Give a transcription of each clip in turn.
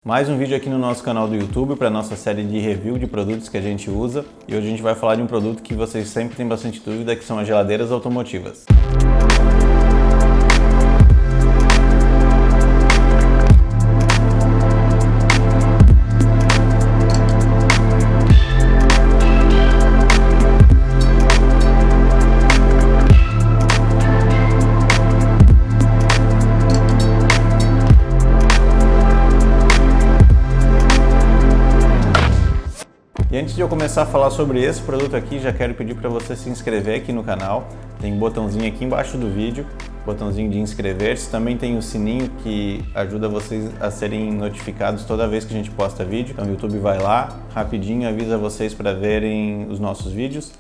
Mais um vídeo aqui no nosso canal do YouTube para a nossa série de review de produtos que a gente usa. E hoje a gente vai falar de um produto que vocês sempre têm bastante dúvida, que são as geladeiras automotivas. E antes de eu começar a falar sobre esse produto aqui, já quero pedir para você se inscrever aqui no canal. Tem um botãozinho aqui embaixo do vídeo, botãozinho de inscrever-se. Também tem o sininho que ajuda vocês a serem notificados toda vez que a gente posta vídeo. Então o YouTube vai lá, rapidinho avisa vocês para verem os nossos vídeos.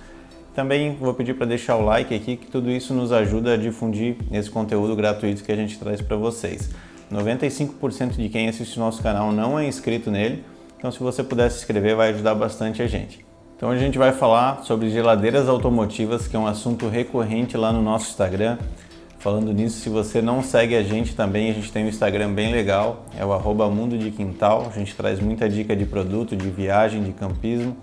Também vou pedir para deixar o like aqui, que tudo isso nos ajuda a difundir esse conteúdo gratuito que a gente traz para vocês. 95% de quem assiste o nosso canal não é inscrito nele. Então, se você puder se inscrever, vai ajudar bastante a gente. Então, a gente vai falar sobre geladeiras automotivas, que é um assunto recorrente lá no nosso Instagram. Falando nisso, se você não segue a gente também, a gente tem um Instagram bem legal, é o @mundodequintal. A gente traz muita dica de produto, de viagem, de campismo.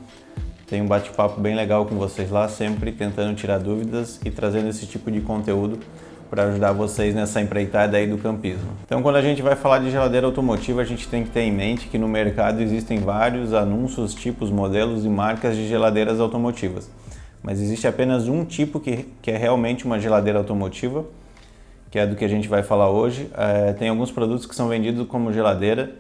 Tem um bate-papo bem legal com vocês lá, sempre tentando tirar dúvidas e trazendo esse tipo de conteúdo para ajudar vocês nessa empreitada aí do campismo. Então, quando a gente vai falar de geladeira automotiva, a gente tem que ter em mente que no mercado existem vários anúncios, tipos, modelos e marcas de geladeiras automotivas. Mas existe apenas um tipo que é realmente uma geladeira automotiva, que é do que a gente vai falar hoje. Tem alguns produtos que são vendidos como geladeira,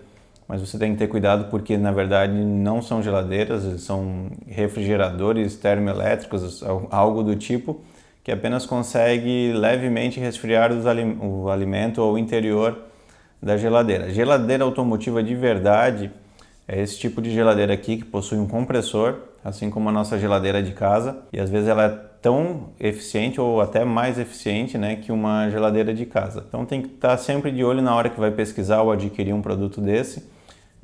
mas você tem que ter cuidado porque, na verdade, não são geladeiras, são refrigeradores termoelétricos, algo do tipo, que apenas consegue levemente resfriar o alimento ou o interior da geladeira. Geladeira automotiva de verdade é esse tipo de geladeira aqui que possui um compressor, assim como a nossa geladeira de casa, e às vezes ela é tão eficiente ou até mais eficiente, né, que uma geladeira de casa. Então tem que estar sempre de olho na hora que vai pesquisar ou adquirir um produto desse.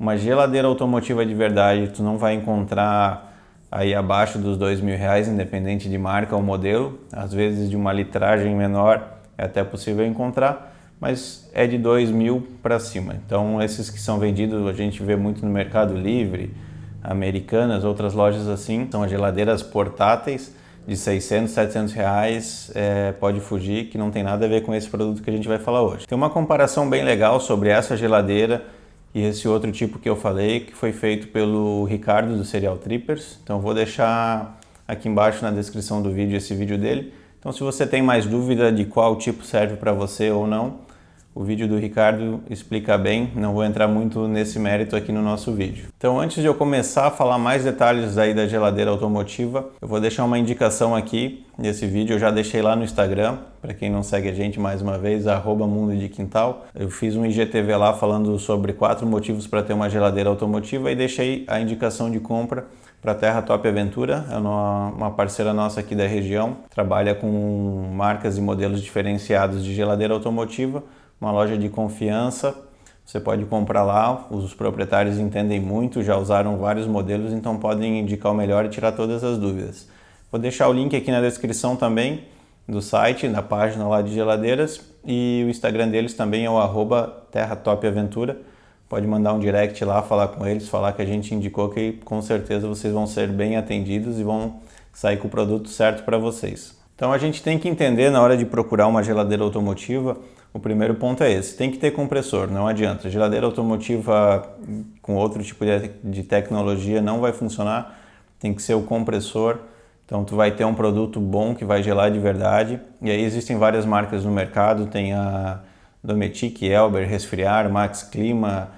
Uma geladeira automotiva de verdade tu não vai encontrar aí abaixo dos R$2.000, independente de marca ou modelo. Às vezes de uma litragem menor é até possível encontrar, mas é de R$2.000 para cima. Então esses que são vendidos, a gente vê muito no Mercado Livre, Americanas, outras lojas assim, são as geladeiras portáteis de R$600, R$700, pode fugir, que não tem nada a ver com esse produto que a gente vai falar hoje. Tem uma comparação bem legal sobre essa geladeira e esse outro tipo que eu falei, que foi feito pelo Ricardo do Serial Trippers. Então vou deixar aqui embaixo na descrição do vídeo esse vídeo dele. Então se você tem mais dúvida de qual tipo serve para você ou não, o vídeo do Ricardo explica bem, não vou entrar muito nesse mérito aqui no nosso vídeo. Então antes de eu começar a falar mais detalhes aí da geladeira automotiva, eu vou deixar uma indicação aqui nesse vídeo, eu já deixei lá no Instagram, para quem não segue a gente mais uma vez, @mundodequintal. Eu fiz um IGTV lá falando sobre 4 motivos para ter uma geladeira automotiva e deixei a indicação de compra para a Terra Top Aventura, é uma parceira nossa aqui da região, trabalha com marcas e modelos diferenciados de geladeira automotiva, uma loja de confiança, você pode comprar lá, os proprietários entendem muito, já usaram vários modelos, então podem indicar o melhor e tirar todas as dúvidas. Vou deixar o link aqui na descrição também do site, da página lá de geladeiras, e o Instagram deles também é o @terratopaventura. Pode mandar um direct lá, falar com eles, falar que a gente indicou, que com certeza vocês vão ser bem atendidos e vão sair com o produto certo para vocês. Então a gente tem que entender na hora de procurar uma geladeira automotiva, o primeiro ponto é esse, tem que ter compressor, não adianta. Geladeira automotiva com outro tipo de tecnologia não vai funcionar, tem que ser o compressor. Então tu vai ter um produto bom que vai gelar de verdade. E aí existem várias marcas no mercado, tem a Dometic, Elber, Resfriar, Max Clima,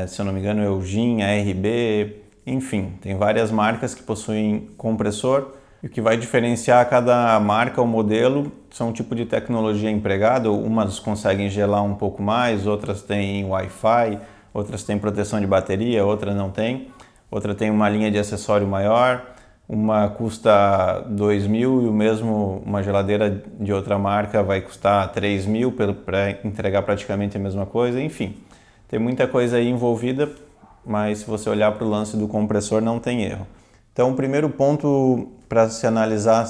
se eu não me engano Eugin, a RB, enfim, tem várias marcas que possuem compressor. E o que vai diferenciar cada marca ou modelo são o tipo de tecnologia empregada. Umas conseguem gelar um pouco mais, outras têm Wi-Fi, outras têm proteção de bateria, outra não tem. Outra tem uma linha de acessório maior, uma custa R$2.000 e o mesmo uma geladeira de outra marca vai custar R$3.000 para entregar praticamente a mesma coisa. Enfim, tem muita coisa aí envolvida, mas se você olhar para o lance do compressor não tem erro. Então o primeiro ponto para se analisar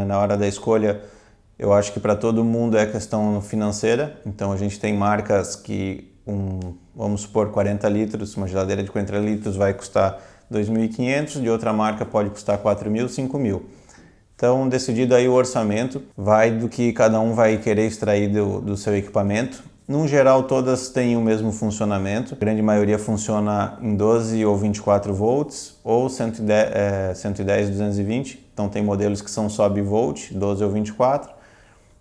na hora da escolha, eu acho que para todo mundo é questão financeira. Então a gente tem marcas que vamos supor, 40 litros, uma geladeira de 40 litros vai custar 2.500, de outra marca pode custar 4.000, 5.000. Então, decidido aí o orçamento, vai do que cada um vai querer extrair do seu equipamento. No geral, todas têm o mesmo funcionamento. A grande maioria funciona em 12 ou 24 volts ou 110, 220. Então, tem modelos que são só bivolt, 12 ou 24.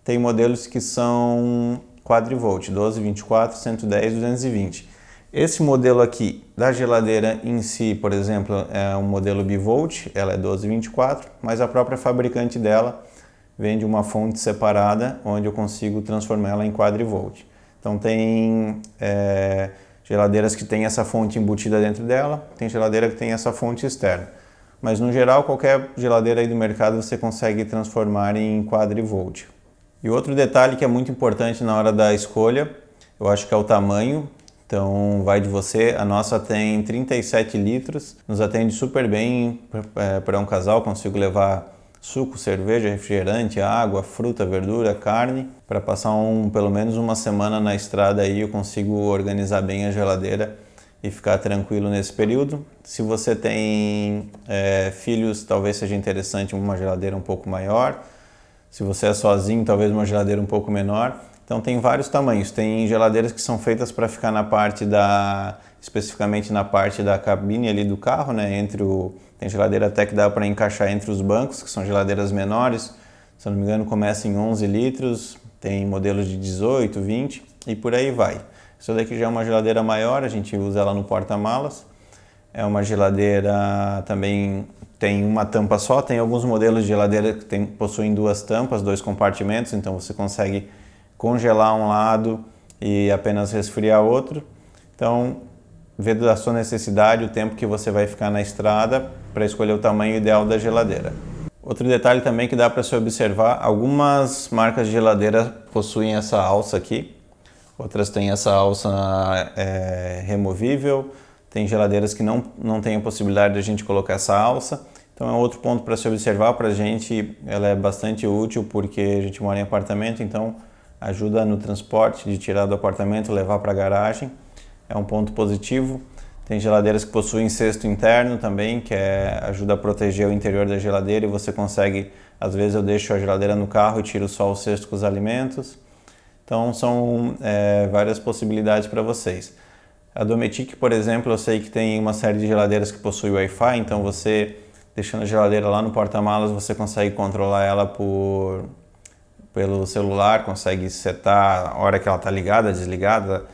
Tem modelos que são quadrivolt, 12, 24, 110, 220. Esse modelo aqui da geladeira em si, por exemplo, é um modelo bivolt, ela é 12, 24, mas a própria fabricante dela vende uma fonte separada onde eu consigo transformá-la em quadrivolt. Então tem geladeiras que tem essa fonte embutida dentro dela, tem geladeira que tem essa fonte externa. Mas no geral, qualquer geladeira aí do mercado você consegue transformar em quadrivolt. E outro detalhe que é muito importante na hora da escolha, eu acho que é o tamanho. Então vai de você, a nossa tem 37 litros, nos atende super bem para um casal, consigo levar suco, cerveja, refrigerante, água, fruta, verdura, carne. Para passar pelo menos uma semana na estrada aí eu consigo organizar bem a geladeira e ficar tranquilo nesse período. Se você tem filhos, talvez seja interessante uma geladeira um pouco maior. Se você é sozinho, talvez uma geladeira um pouco menor. Então tem vários tamanhos, tem geladeiras que são feitas para ficar especificamente na parte da cabine ali do carro, né? Tem geladeira até que dá para encaixar entre os bancos, que são geladeiras menores, se eu não me engano começa em 11 litros, tem modelos de 18, 20 e por aí vai. Isso daqui já é uma geladeira maior, a gente usa ela no porta-malas, é uma geladeira também tem uma tampa só, tem alguns modelos de geladeira que possuem duas tampas, dois compartimentos, então você consegue congelar um lado e apenas resfriar outro. Então, vê da sua necessidade o tempo que você vai ficar na estrada para escolher o tamanho ideal da geladeira. Outro detalhe também que dá para se observar, algumas marcas de geladeira possuem essa alça aqui, outras têm essa alça removível, tem geladeiras que não tem a possibilidade de a gente colocar essa alça. Então é outro ponto para se observar, para a gente ela é bastante útil porque a gente mora em apartamento, então ajuda no transporte, de tirar do apartamento, levar para a garagem, é um ponto positivo. Tem geladeiras que possuem cesto interno também, que ajuda a proteger o interior da geladeira e você consegue, às vezes eu deixo a geladeira no carro e tiro só o cesto com os alimentos. Então são várias possibilidades para vocês. A Dometic, por exemplo, eu sei que tem uma série de geladeiras que possui Wi-Fi, então você, deixando a geladeira lá no porta-malas, você consegue controlar ela pelo celular, consegue setar a hora que ela está ligada, desligada,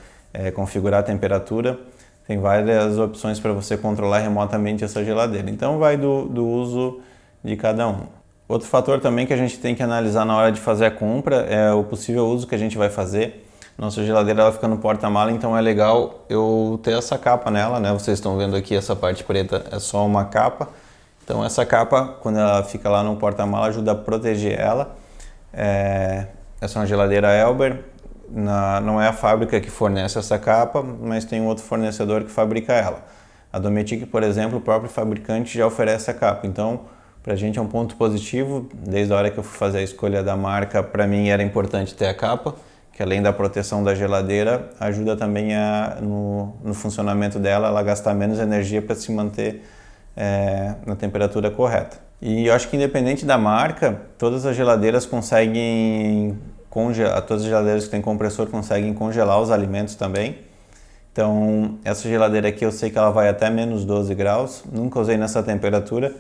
configurar a temperatura. Tem várias opções para você controlar remotamente essa geladeira. Então vai do uso de cada um. Outro fator também que a gente tem que analisar na hora de fazer a compra é o possível uso que a gente vai fazer. Nossa geladeira ela fica no porta-mala, então é legal eu ter essa capa nela, né? Vocês estão vendo aqui essa parte preta é só uma capa. Então essa capa, quando ela fica lá no porta-mala, ajuda a proteger ela. Essa é uma geladeira Elber, não é a fábrica que fornece essa capa, mas tem um outro fornecedor que fabrica ela. A Dometic, por exemplo, o próprio fabricante já oferece a capa, então pra gente é um ponto positivo. Desde a hora que eu fui fazer a escolha da marca, para mim era importante ter a capa, que além da proteção da geladeira, ajuda também no funcionamento dela, ela gastar menos energia para se manter na temperatura correta. E eu acho que independente da marca, todas as geladeiras conseguem congelar, todas as geladeiras que têm compressor conseguem congelar os alimentos também. Então essa geladeira aqui eu sei que ela vai até menos 12 graus, nunca usei nessa temperatura.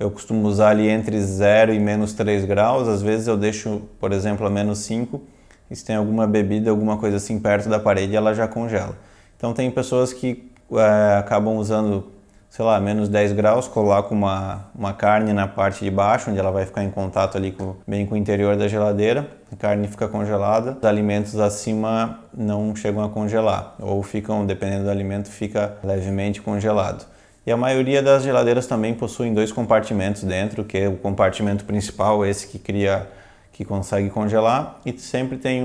Eu costumo usar ali entre 0 e menos 3 graus, às vezes eu deixo, por exemplo, a menos 5, e se tem alguma bebida, alguma coisa assim perto da parede, ela já congela. Então tem pessoas que acabam usando, sei lá, menos 10 graus, colocam uma carne na parte de baixo, onde ela vai ficar em contato ali bem com o interior da geladeira, a carne fica congelada, os alimentos acima não chegam a congelar, ou ficam, dependendo do alimento, fica levemente congelado. E a maioria das geladeiras também possuem dois compartimentos dentro, que é o compartimento principal, esse que consegue congelar, e sempre tem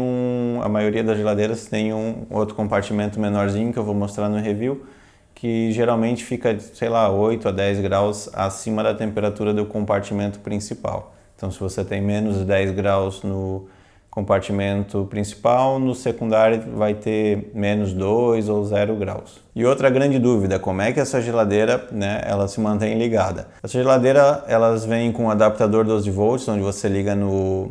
a maioria das geladeiras tem um outro compartimento menorzinho que eu vou mostrar no review, que geralmente fica, sei lá, 8 a 10 graus acima da temperatura do compartimento principal. Então se você tem menos 10 graus no compartimento principal, no secundário vai ter -2 ou 0 graus. E outra grande dúvida, como é que essa geladeira, né, ela se mantém ligada? Essa geladeira, elas vêm com um adaptador 12 volts, onde você liga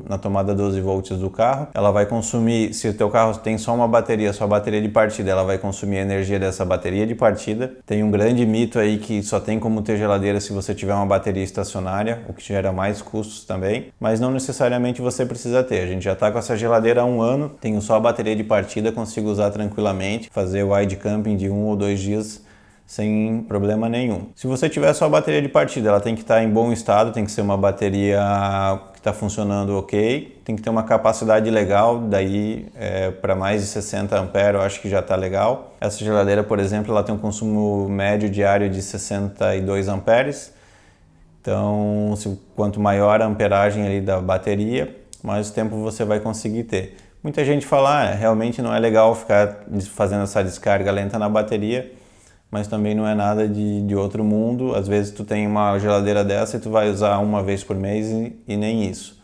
na tomada 12 volts do carro. Ela vai consumir, se o teu carro tem só uma bateria, só a bateria de partida, ela vai consumir a energia dessa bateria de partida. Tem um grande mito aí que só tem como ter geladeira se você tiver uma bateria estacionária, o que gera mais custos também, mas não necessariamente você precisa ter. A gente já está com essa geladeira há um ano, tenho só a bateria de partida, consigo usar tranquilamente, fazer o wide camping de 1 ou 2 dias sem problema nenhum. Se você tiver só a bateria de partida, ela tem que estar em bom estado, tem que ser uma bateria que está funcionando ok, tem que ter uma capacidade legal, daí para mais de 60 amperes eu acho que já está legal. Essa geladeira, por exemplo, ela tem um consumo médio diário de 62 amperes, então quanto maior a amperagem ali da bateria, mais tempo você vai conseguir ter. Muita gente fala, realmente não é legal ficar fazendo essa descarga lenta na bateria, mas também não é nada de outro mundo. Às vezes tu tem uma geladeira dessa e tu vai usar uma vez por mês e nem isso.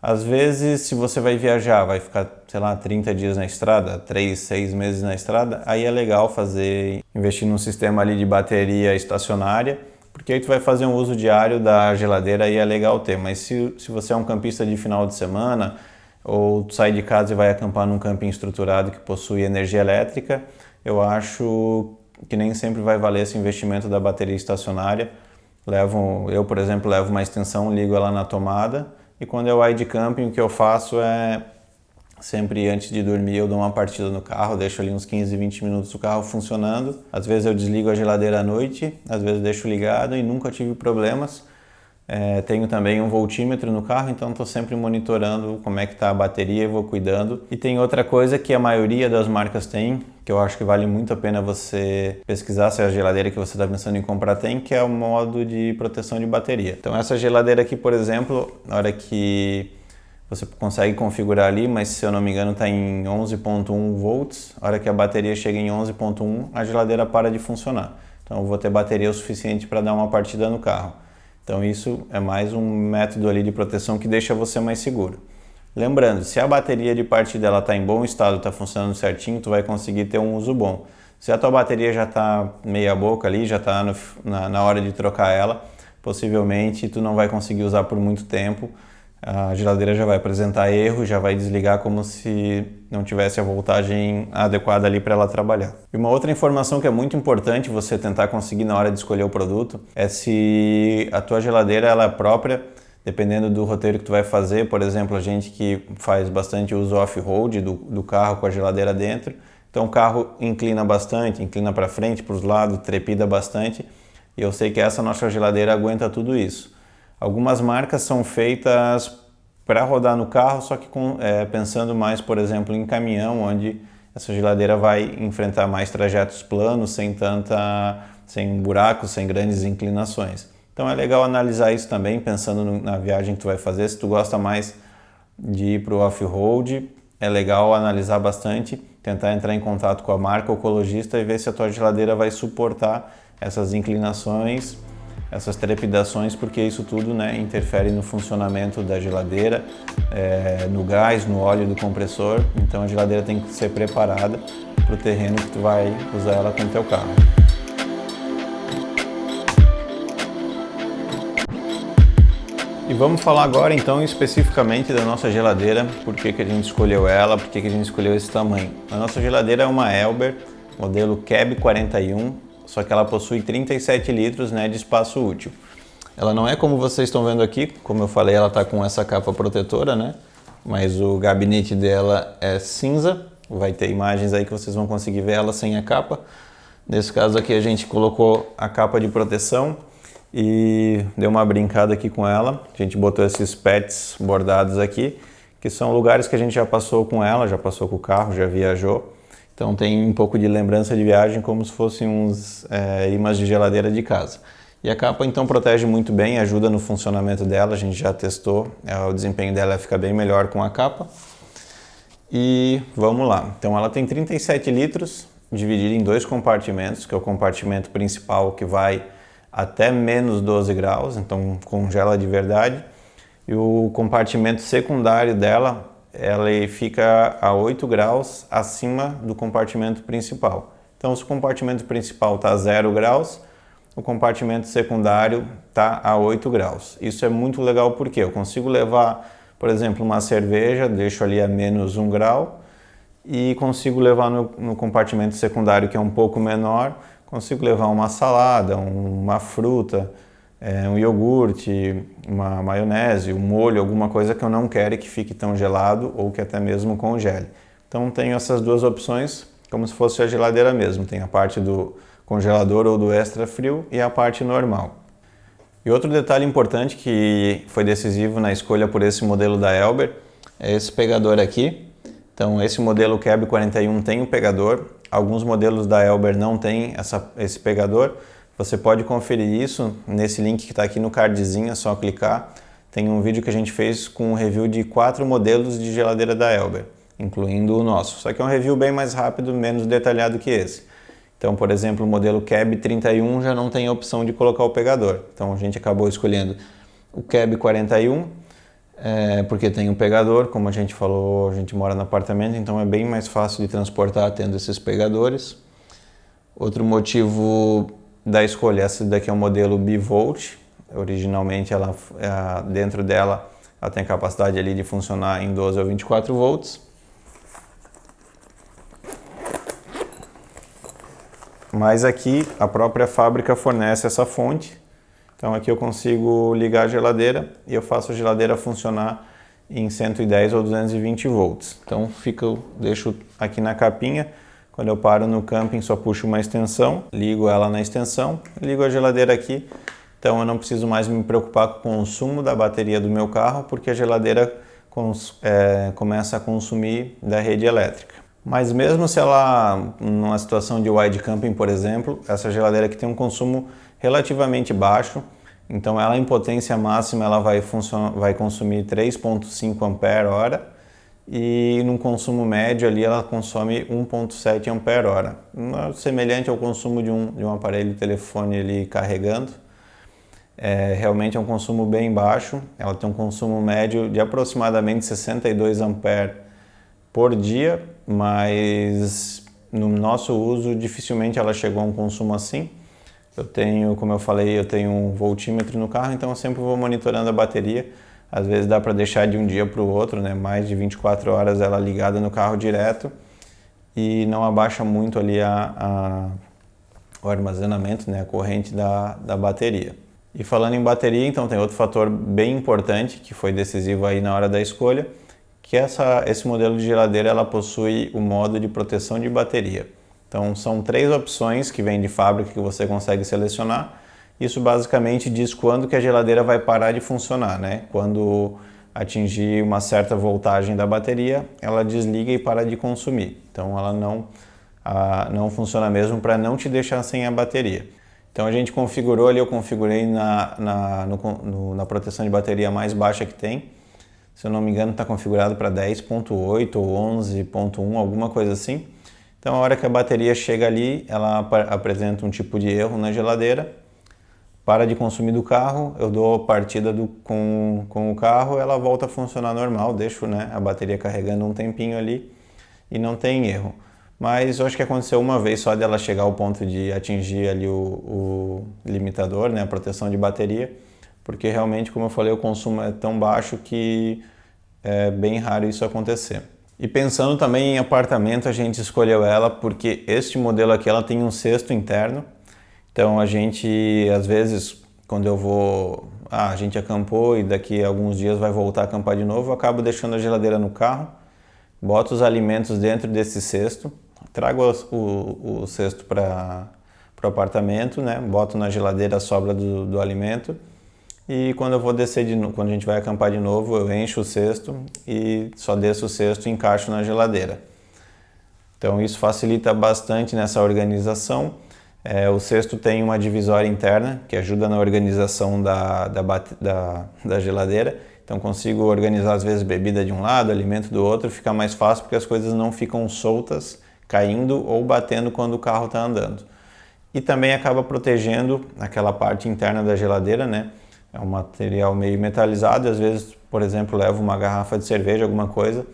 Às vezes, se você vai viajar, vai ficar, sei lá, 30 dias na estrada, 3, 6 meses na estrada, aí é legal investir num sistema ali de bateria estacionária, porque aí tu vai fazer um uso diário da geladeira e é legal ter. Mas se você é um campista de final de semana, ou tu sai de casa e vai acampar num camping estruturado que possui energia elétrica, eu acho que nem sempre vai valer esse investimento da bateria estacionária. Eu, por exemplo, levo uma extensão, ligo ela na tomada, e quando é o wide camping, o que eu faço é sempre antes de dormir eu dou uma partida no carro, deixo ali uns 15, 20 minutos o carro funcionando. Às vezes eu desligo a geladeira à noite, às vezes deixo ligado e nunca tive problemas. Tenho também um voltímetro no carro, então estou sempre monitorando como é que está a bateria e vou cuidando. E tem outra coisa que a maioria das marcas tem, que eu acho que vale muito a pena você pesquisar se a geladeira que você está pensando em comprar tem, que é o modo de proteção de bateria. Então essa geladeira aqui, por exemplo, na hora que você consegue configurar ali, mas se eu não me engano está em 11.1 volts, a hora que a bateria chega em 11.1, a geladeira para de funcionar. Então eu vou ter bateria o suficiente para dar uma partida no carro. Então isso é mais um método ali de proteção que deixa você mais seguro. Lembrando, se a bateria de partida está em bom estado, está funcionando certinho, tu vai conseguir ter um uso bom. Se a tua bateria já está meia boca ali, já está na hora de trocar ela, possivelmente tu não vai conseguir usar por muito tempo. A geladeira já vai apresentar erro, já vai desligar como se não tivesse a voltagem adequada ali para ela trabalhar. E uma outra informação que é muito importante você tentar conseguir na hora de escolher o produto é se a tua geladeira ela é própria, dependendo do roteiro que tu vai fazer. Por exemplo, a gente que faz bastante uso off-road do carro com a geladeira dentro, então o carro inclina bastante, inclina para frente, para os lados, trepida bastante, e eu sei que essa nossa geladeira aguenta tudo isso. Algumas marcas são feitas para rodar no carro, só que pensando mais, por exemplo, em caminhão, onde essa geladeira vai enfrentar mais trajetos planos, sem buracos, sem grandes inclinações. Então é legal analisar isso também, pensando na viagem que tu vai fazer. Se tu gosta mais de ir para o off-road, é legal analisar bastante, tentar entrar em contato com a marca ou com o lojista e ver se a tua geladeira vai suportar essas inclinações, essas trepidações, porque isso tudo, né, interfere no funcionamento da geladeira, no gás, no óleo do compressor. Então a geladeira tem que ser preparada para o terreno que tu vai usar ela com o teu carro. E vamos falar agora então especificamente da nossa geladeira, por que a gente escolheu ela, por que a gente escolheu esse tamanho. A nossa geladeira é uma Elber, modelo Cab 41, só que ela possui 37 litros, né, de espaço útil. Ela não é como vocês estão vendo aqui, como eu falei, ela está com essa capa protetora, né? Mas o gabinete dela é cinza, vai ter imagens aí que vocês vão conseguir ver ela sem a capa. Nesse caso aqui a gente colocou a capa de proteção e deu uma brincada aqui com ela. A gente botou esses pets bordados aqui, que são lugares que a gente já passou com ela, já passou com o carro, já viajou. Então tem um pouco de lembrança de viagem, como se fossem uns imãs de geladeira de casa. E a capa então protege muito bem, ajuda no funcionamento dela, a gente já testou, o desempenho dela fica bem melhor com a capa. E vamos lá, então ela tem 37 litros, dividido em 2 compartimentos, que é o compartimento principal que vai até menos 12 graus, então congela de verdade. E o compartimento secundário dela ela fica a 8 graus acima do compartimento principal. Então, se o compartimento principal está a 0 graus, o compartimento secundário está a 8 graus. Isso é muito legal porque eu consigo levar, por exemplo, uma cerveja, deixo ali a menos 1 grau, e consigo levar no compartimento secundário, que é um pouco menor, consigo levar uma salada, uma fruta, um iogurte, uma maionese, um molho, alguma coisa que eu não quero que fique tão gelado ou que até mesmo congele. Então tenho essas duas opções, como se fosse a geladeira mesmo. Tem a parte do congelador ou do extra frio e a parte normal. E outro detalhe importante que foi decisivo na escolha por esse modelo da Elber é esse pegador aqui. Então esse modelo Keb 41 tem o pegador, alguns modelos da Elber não tem esse pegador. Você pode conferir isso nesse link que está aqui no cardzinho, é só clicar. Tem um vídeo que a gente fez com um review de 4 modelos de geladeira da Elber, incluindo o nosso. Só que é um review bem mais rápido, menos detalhado que esse. Então, por exemplo, o modelo Keb 31 já não tem a opção de colocar o pegador. Então a gente acabou escolhendo o Keb 41, porque tem um pegador, como a gente falou, a gente mora no apartamento, então é bem mais fácil de transportar tendo esses pegadores. Outro motivo da escolha, essa daqui é um modelo bivolt. Originalmente dentro dela ela tem capacidade ali de funcionar em 12 ou 24 volts. Mas aqui a própria fábrica fornece essa fonte. Então aqui eu consigo ligar a geladeira e eu faço a geladeira funcionar em 110 ou 220 volts. Então deixo aqui na capinha. Quando eu paro no camping, só puxo uma extensão, ligo ela na extensão, ligo a geladeira aqui. Então eu não preciso mais me preocupar com o consumo da bateria do meu carro, porque a geladeira começa a consumir da rede elétrica. Mas mesmo se ela, numa situação de wide camping, por exemplo, essa geladeira aqui tem um consumo relativamente baixo, então ela em potência máxima ela vai consumir 3,5 ampere-hora e num consumo médio ali ela consome 1,7 ampere-hora, semelhante ao consumo de um aparelho de telefone ali carregando. Realmente é um consumo bem baixo, ela tem um consumo médio de aproximadamente 62 ampere por dia, mas no nosso uso dificilmente ela chegou a um consumo assim. Como eu falei, eu tenho um voltímetro no carro, então eu sempre vou monitorando a bateria. Às vezes dá para deixar de um dia para o outro, né? Mais de 24 horas ela ligada no carro direto e não abaixa muito ali o armazenamento, né? A corrente da bateria. E falando em bateria, então tem outro fator bem importante que foi decisivo aí na hora da escolha, que esse modelo de geladeira ela possui o modo de proteção de bateria. Então são 3 opções que vêm de fábrica que você consegue selecionar. Isso basicamente diz quando que a geladeira vai parar de funcionar, né? Quando atingir uma certa voltagem da bateria, ela desliga e para de consumir. Então ela não funciona mesmo para não te deixar sem a bateria. Então a gente configurou ali, eu configurei na proteção de bateria mais baixa que tem. Se eu não me engano está configurado para 10.8 ou 11.1, alguma coisa assim. Então a hora que a bateria chega ali, ela apresenta um tipo de erro na geladeira, para de consumir do carro, eu dou a partida com o carro, ela volta a funcionar normal, deixo, né, a bateria carregando um tempinho ali e não tem erro. Mas eu acho que aconteceu uma vez só dela chegar ao ponto de atingir ali o limitador, né, a proteção de bateria, porque realmente, como eu falei, o consumo é tão baixo que é bem raro isso acontecer. E pensando também em apartamento, a gente escolheu ela porque este modelo aqui ela tem um cesto interno. Então a gente, às vezes, quando eu vou... a gente acampou e daqui a alguns dias vai voltar a acampar de novo, eu acabo deixando a geladeira no carro, boto os alimentos dentro desse cesto, trago o cesto para o apartamento, né? Boto na geladeira a sobra do alimento e quando eu vou descer quando a gente vai acampar de novo, eu encho o cesto e só desço o cesto e encaixo na geladeira. Então isso facilita bastante nessa organização. O cesto tem uma divisória interna que ajuda na organização da geladeira. Então consigo organizar às vezes bebida de um lado, alimento do outro, fica mais fácil porque as coisas não ficam soltas, caindo ou batendo quando o carro está andando. E também acaba protegendo aquela parte interna da geladeira, né? É um material meio metalizado, às vezes, por exemplo, levo uma garrafa de cerveja, alguma coisa,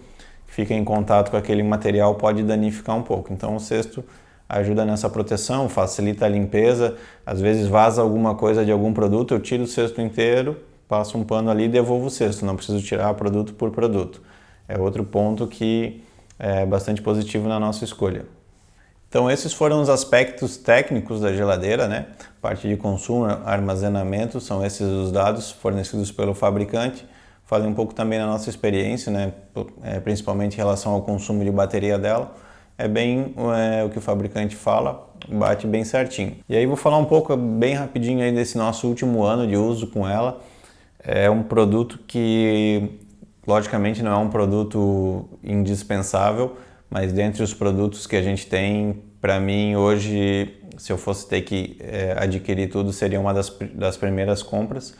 fica em contato com aquele material pode danificar um pouco. Então o cesto ajuda nessa proteção, facilita a limpeza. Às vezes vaza alguma coisa de algum produto, eu tiro o cesto inteiro, passo um pano ali e devolvo o cesto, não preciso tirar produto por produto. É outro ponto que é bastante positivo na nossa escolha. Então esses foram os aspectos técnicos da geladeira, né? Parte de consumo, armazenamento, são esses os dados fornecidos pelo fabricante. Falei um pouco também da nossa experiência, né? Principalmente em relação ao consumo de bateria dela. É bem o que o fabricante fala, bate bem certinho. E aí vou falar um pouco bem rapidinho aí desse nosso último ano de uso com ela. É um produto que, logicamente, não é um produto indispensável, mas dentre os produtos que a gente tem, para mim hoje, se eu fosse ter que adquirir tudo, seria uma das primeiras compras.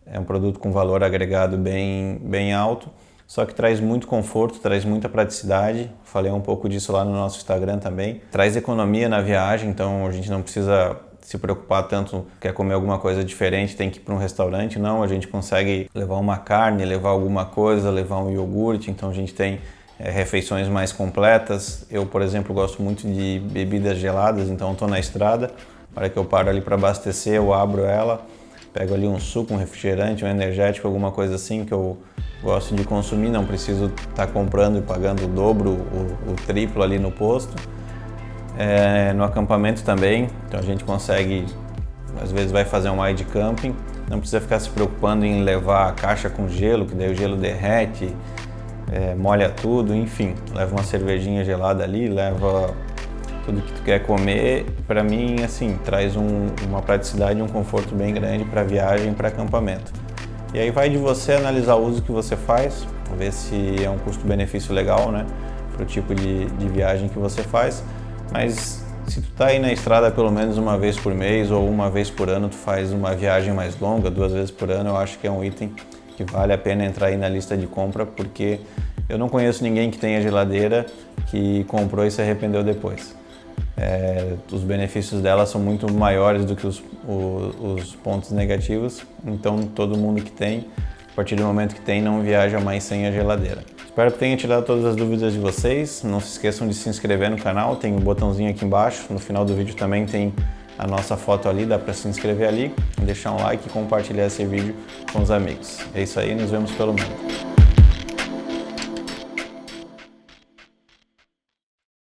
É um produto com valor agregado bem alto, só que traz muito conforto, traz muita praticidade. Falei um pouco disso lá no nosso Instagram também. Traz economia na viagem, então a gente não precisa se preocupar tanto, quer comer alguma coisa diferente, tem que ir para um restaurante. Não, a gente consegue levar uma carne, levar alguma coisa, levar um iogurte, então a gente tem refeições mais completas. Eu, por exemplo, gosto muito de bebidas geladas, então estou na estrada, na hora que eu paro ali para abastecer, eu abro ela, pego ali um suco, um refrigerante, um energético, alguma coisa assim que eu gosto de consumir, não preciso estar comprando e pagando o dobro, o triplo ali no posto. No acampamento também, então a gente consegue, às vezes vai fazer um wide camping, não precisa ficar se preocupando em levar a caixa com gelo, que daí o gelo derrete, molha tudo, enfim, leva uma cervejinha gelada ali, leva tudo que tu quer comer. Para mim, assim, traz uma praticidade e um conforto bem grande para viagem, para acampamento. E aí vai de você analisar o uso que você faz, ver se é um custo-benefício legal, né, para o tipo de viagem que você faz. Mas se tu tá aí na estrada pelo menos uma vez por mês ou uma vez por ano, tu faz uma viagem mais longa, 2 vezes por ano, eu acho que é um item que vale a pena entrar aí na lista de compra, porque eu não conheço ninguém que tenha geladeira que comprou e se arrependeu depois. Os benefícios dela são muito maiores do que os pontos negativos, então todo mundo que tem, a partir do momento que tem, não viaja mais sem a geladeira. Espero que tenha tirado todas as dúvidas de vocês. Não se esqueçam de se inscrever no canal, tem um botãozinho aqui embaixo, no final do vídeo também tem a nossa foto ali, dá para se inscrever ali, deixar um like e compartilhar esse vídeo com os amigos. É isso aí, nos vemos pelo mundo.